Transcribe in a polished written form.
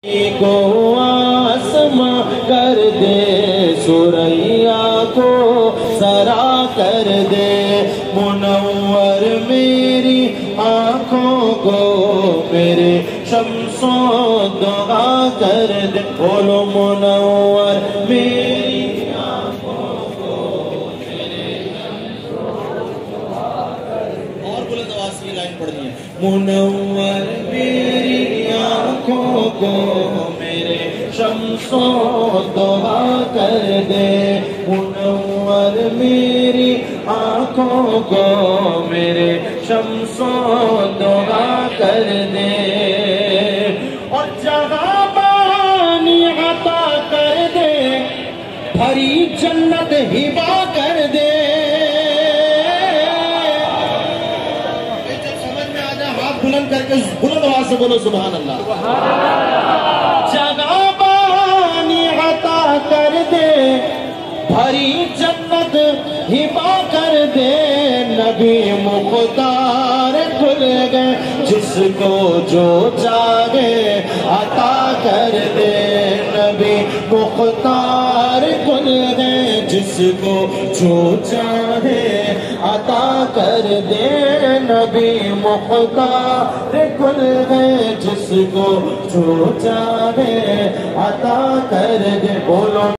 کو آسماں کر دے، سریا کو سرا کر دے، منور میری آنکھوں کو میرے شمس و ضحیٰ کر دے، بولو منور میری آنکھوں کو میرے شمس و ضحیٰ کر دے۔ اور بلند آواز کی لائن پڑھنی ہے، منور میری آنکھوں کو میرے شمس و ضحیٰ کر دے، منور میری آنکھوں کو میرے شمس و ضحیٰ کر دے، اور جہاں بانی عطا کر دے، بھری جنت ہبا کر دے۔ جب سمجھ میں آ جائے ہاتھ بلند کر کے بلند آواز سے بولو سبحان اللہ۔ جگہ بانی عطا کر دے، بھری جنت ہبا کر دے، نبی مختار کھل گئے، جس کو جو چاہے عطا کر دے، نبی مختار کھل گئے، جس کو جو چاہے عطا کر دے، نبی مختار کھل گئے، جس کو جو چاہے عطا کر دے، بولو